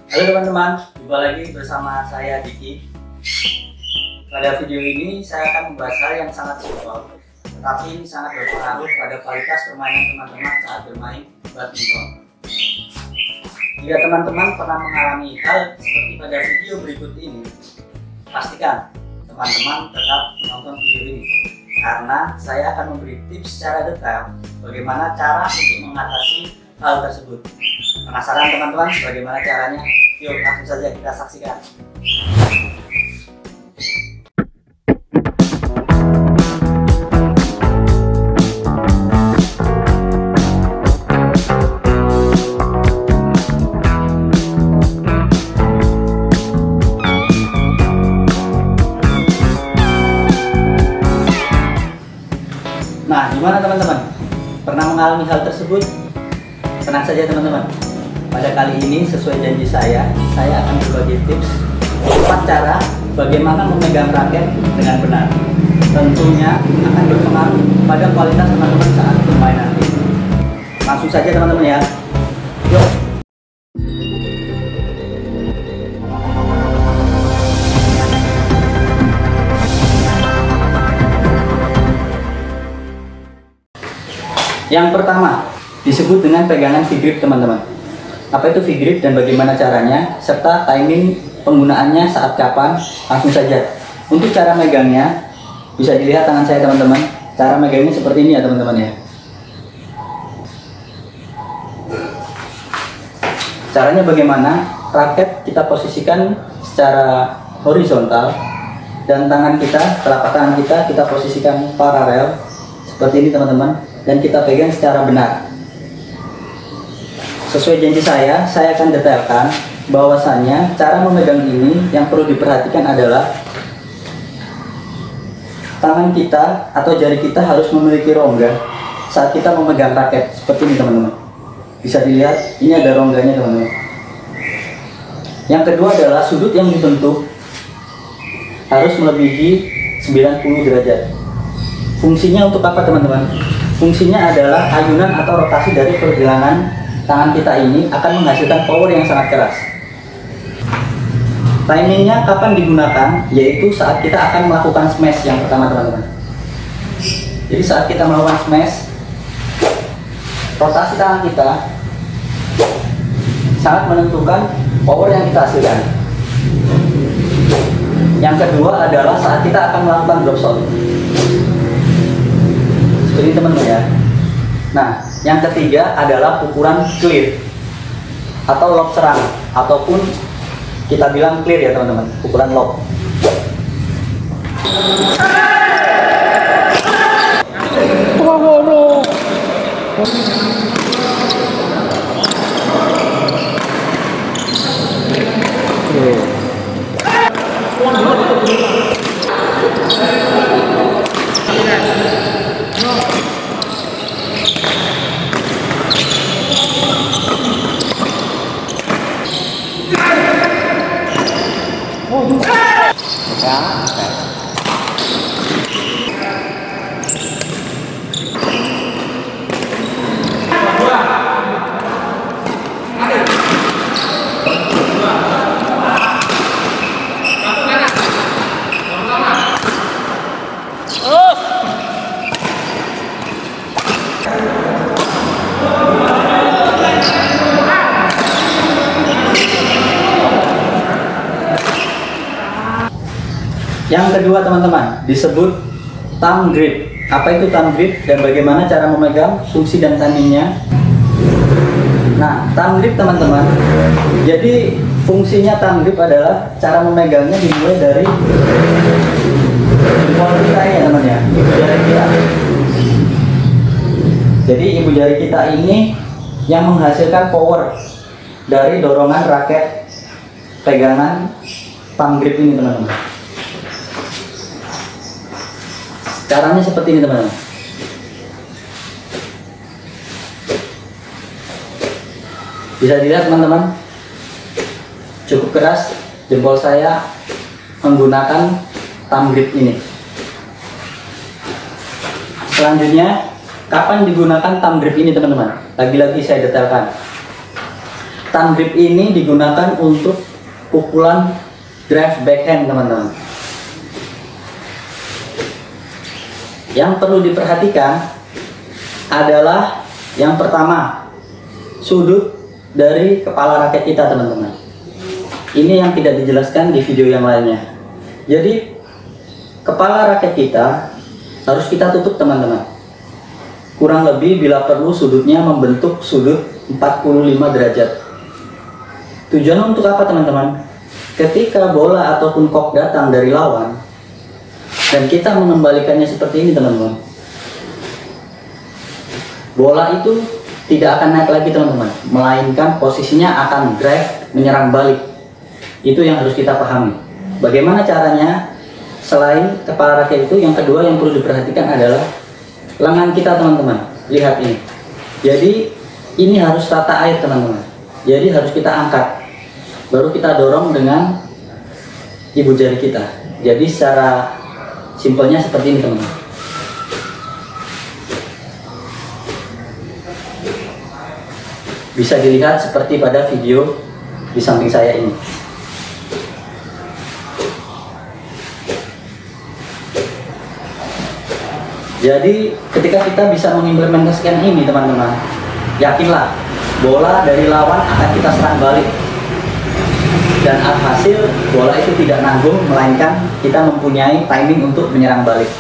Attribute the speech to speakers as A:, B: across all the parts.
A: Halo teman-teman, jumpa lagi bersama saya Diki. Pada video ini saya akan membahas hal yang sangat simpel, tetapi sangat berpengaruh pada kualitas permainan teman-teman saat bermain badminton. Jika teman-teman pernah mengalami hal seperti pada video berikut ini, pastikan teman-teman tetap menonton video ini, karena saya akan memberi tips secara detail bagaimana cara untuk mengatasi hal tersebut. Penasaran teman-teman bagaimana caranya? Yuk langsung saja kita saksikan. Nah, gimana teman-teman? Pernah mengalami hal tersebut? Tenang saja teman-teman. Pada kali ini sesuai janji saya akan berbagi tips 4 cara bagaimana memegang raket dengan benar. Tentunya akan berpengaruh pada kualitas teman-teman saat bermain nanti. Langsung saja teman-teman ya. Yuk. Yang pertama disebut dengan pegangan V-grip teman-teman. Apa itu V-grip dan bagaimana caranya, serta timing penggunaannya saat kapan? Langsung saja. Untuk cara megangnya, bisa dilihat tangan saya teman-teman. Cara megangnya seperti ini ya teman-teman ya. Caranya bagaimana? Raket kita posisikan secara horizontal dan tangan kita, telapak tangan kita posisikan paralel seperti ini teman-teman, dan kita pegang secara benar. Sesuai janji saya akan detailkan bahwasannya cara memegang ini yang perlu diperhatikan adalah tangan kita atau jari kita harus memiliki rongga saat kita memegang raket seperti ini teman-teman. Bisa dilihat ini ada rongganya teman-teman. Yang kedua adalah sudut yang dibentuk harus melebihi 90 derajat. Fungsinya untuk apa teman-teman? Fungsinya adalah ayunan atau rotasi dari pergelangan tangan kita ini akan menghasilkan power yang sangat keras. Timingnya kapan digunakan? Yaitu saat kita akan melakukan smash yang pertama teman-teman. Jadi saat kita melakukan smash, rotasi tangan kita sangat menentukan power yang kita hasilkan. Yang kedua adalah saat kita akan melakukan drop shot. Seperti teman-teman ya. Nah, yang ketiga adalah pukulan clear atau lob serang, ataupun kita bilang clear ya teman-teman, pukulan lob. Yang kedua teman-teman disebut thumb grip. Apa itu thumb grip dan bagaimana cara memegang, fungsi dan timingnya? Nah, thumb grip teman-teman, jadi fungsinya thumb grip adalah cara memegangnya dimulai dari jempol kita ya teman ya, ibu jari kita. Jadi ibu jari kita ini yang menghasilkan power dari dorongan raket pegangan thumb grip ini teman-teman. Caranya seperti ini teman-teman. Bisa dilihat teman-teman, cukup keras jempol saya menggunakan thumb grip ini. Selanjutnya, kapan digunakan thumb grip ini teman-teman? Lagi-lagi saya detailkan. thumb grip ini digunakan untuk pukulan drive backhand teman-teman. Yang perlu diperhatikan adalah yang pertama, sudut dari kepala raket kita teman-teman. Ini yang tidak dijelaskan di video yang lainnya. Jadi kepala raket kita harus kita tutup teman-teman. Kurang lebih bila perlu sudutnya membentuk sudut 45 derajat. Tujuan untuk apa teman-teman? Ketika bola ataupun kok datang dari lawan dan kita mengembalikannya seperti ini teman-teman, bola itu tidak akan naik lagi teman-teman, melainkan posisinya akan drive menyerang balik. Itu yang harus kita pahami. Bagaimana caranya? Selain kepala raket itu, yang kedua yang perlu diperhatikan adalah lengan kita teman-teman. Lihat ini. Jadi ini harus rata air teman-teman. Jadi harus kita angkat. Baru kita dorong dengan ibu jari kita. Jadi secara simpelnya seperti ini teman-teman. Bisa dilihat seperti pada video di samping saya ini. Jadi ketika kita bisa mengimplementasikan ini teman-teman, yakinlah bola dari lawan akan kita serang balik. Dan alhasil bola itu tidak nanggung, melainkan kita mempunyai timing untuk menyerang balik.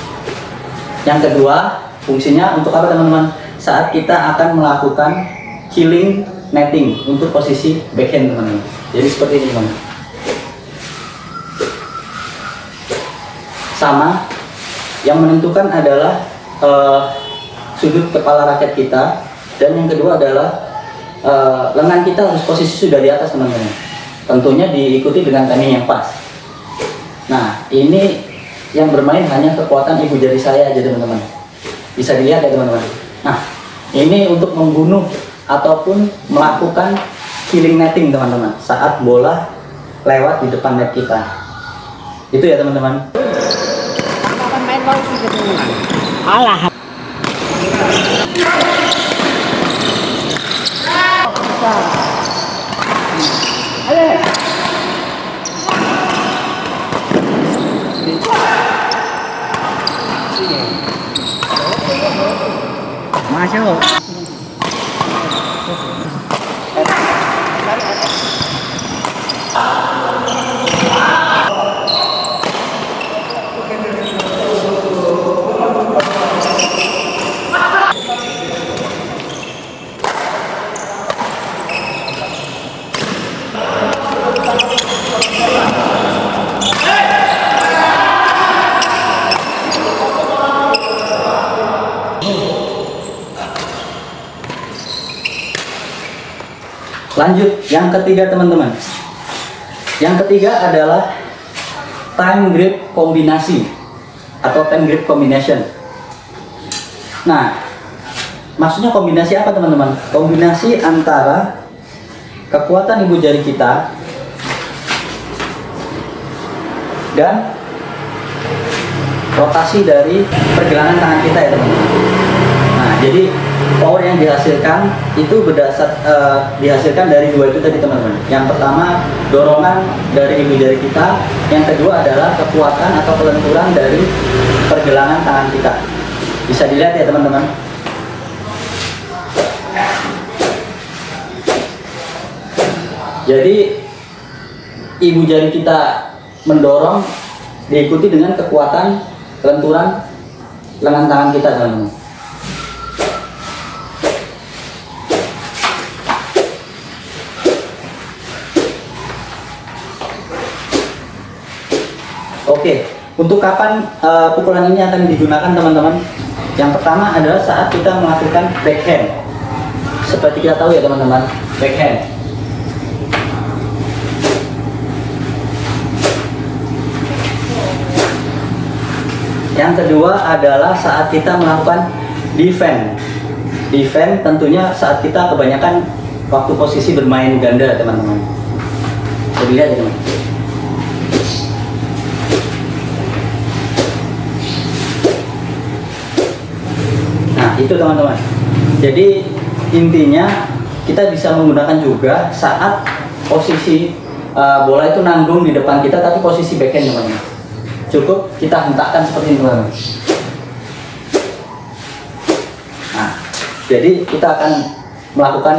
A: Yang kedua, fungsinya untuk apa teman-teman? Saat kita akan melakukan killing netting untuk posisi backhand teman-teman. Jadi seperti ini teman-teman. Sama, yang menentukan adalah sudut kepala raket kita, dan yang kedua adalah lengan kita harus posisi sudah di atas teman-teman. Tentunya diikuti dengan timing yang pas. Nah, ini yang bermain hanya kekuatan ibu jari saya aja teman-teman. Bisa dilihat ya teman-teman. Nah, ini untuk membunuh ataupun melakukan killing netting teman-teman saat bola lewat di depan net kita. Itu ya teman-teman.
B: Alah. Masuk.
A: Lanjut, yang ketiga teman-teman. Yang ketiga adalah time grip kombinasi atau time grip combination. Nah, maksudnya kombinasi apa teman-teman? Kombinasi antara kekuatan ibu jari kita dan rotasi dari pergelangan tangan kita ya teman-teman. Nah, jadi power yang dihasilkan itu dihasilkan dari dua itu tadi teman-teman. Yang pertama dorongan dari ibu jari kita, yang kedua adalah kekuatan atau kelenturan dari pergelangan tangan kita. Bisa dilihat ya teman-teman. Jadi ibu jari kita mendorong diikuti dengan kekuatan kelenturan lengan tangan kita teman-teman. Oke, untuk kapan pukulan ini akan digunakan teman-teman? Yang pertama adalah saat kita melakukan backhand. Seperti kita tahu ya teman-teman, backhand. Yang kedua adalah saat kita melakukan defend. Defend tentunya saat kita kebanyakan waktu posisi bermain ganda teman-teman. Jadi lihat ya teman-teman. Itu teman-teman. Jadi intinya kita bisa menggunakan juga saat posisi bola itu nanggung di depan kita, tapi posisi backhand teman-teman. Cukup kita hentakkan seperti ini teman-teman. Nah, jadi kita akan melakukan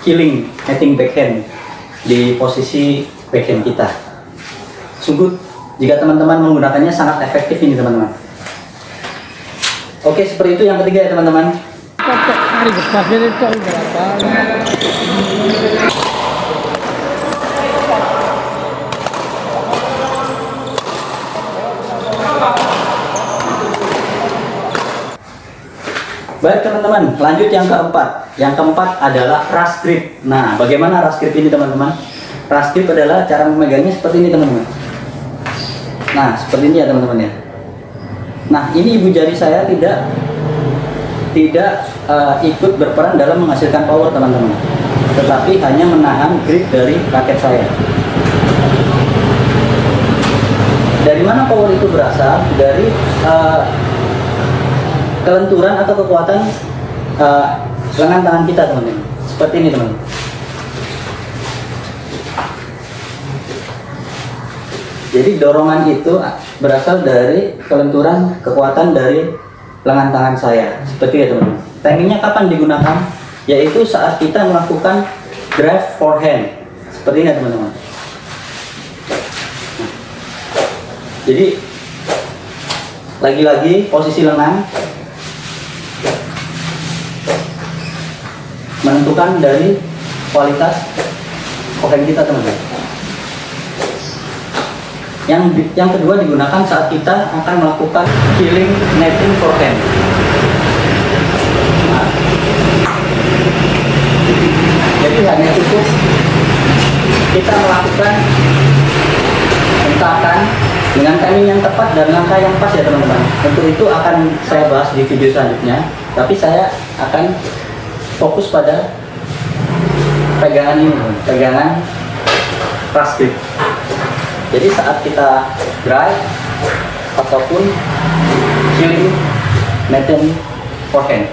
A: killing netting backhand di posisi backhand kita. Sungguh jika teman-teman menggunakannya sangat efektif ini teman-teman. Oke, seperti itu. Yang ketiga ya teman-teman. Baik teman-teman, lanjut yang keempat. Yang keempat adalah rush grip. Nah, bagaimana rush grip ini teman-teman? Rush grip adalah cara memegangnya seperti ini teman-teman. Nah, seperti ini ya teman-teman ya. Nah, ini ibu jari saya tidak ikut berperan dalam menghasilkan power teman-teman, tetapi hanya menahan grip dari raket saya. Dari mana power itu berasal? Dari kelenturan atau kekuatan lengan tangan kita teman-teman. Seperti ini teman-teman. Jadi dorongan itu berasal dari kelenturan kekuatan dari lengan tangan saya. Seperti itu teman-teman. Timingnya kapan digunakan? Yaitu saat kita melakukan drive forehand. Seperti ini teman-teman. Jadi lagi-lagi posisi lengan menentukan dari kualitas forehand kita teman-teman. Yang kedua digunakan saat kita akan melakukan killing netting forehand. Nah, jadi hanya cukup kita melakukan hentakan dengan timing yang tepat dan langkah yang pas ya teman-teman. Untuk itu akan saya bahas di video selanjutnya, tapi saya akan fokus pada pegangan ini, pegangan rush grip. Jadi saat kita drive ataupun killing netting forehand.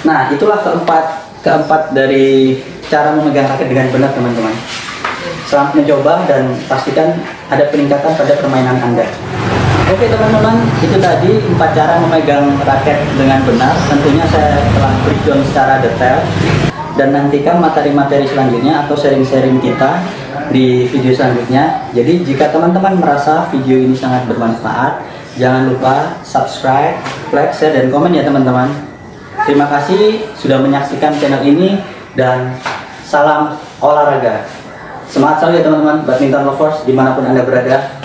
A: Nah, itulah keempat dari cara memegang raket dengan benar teman-teman. Selamat mencoba dan pastikan ada peningkatan pada permainan Anda. Oke teman-teman, itu tadi 4 cara memegang raket dengan benar. Tentunya saya telah breakdown secara detail. Dan nantikan materi-materi selanjutnya atau sharing-sharing kita di video selanjutnya. Jadi jika teman-teman merasa video ini sangat bermanfaat, jangan lupa subscribe, like, share, dan komen ya teman-teman. Terima kasih sudah menyaksikan channel ini dan salam olahraga. Semangat selalu ya teman-teman, badminton lovers dimanapun Anda berada.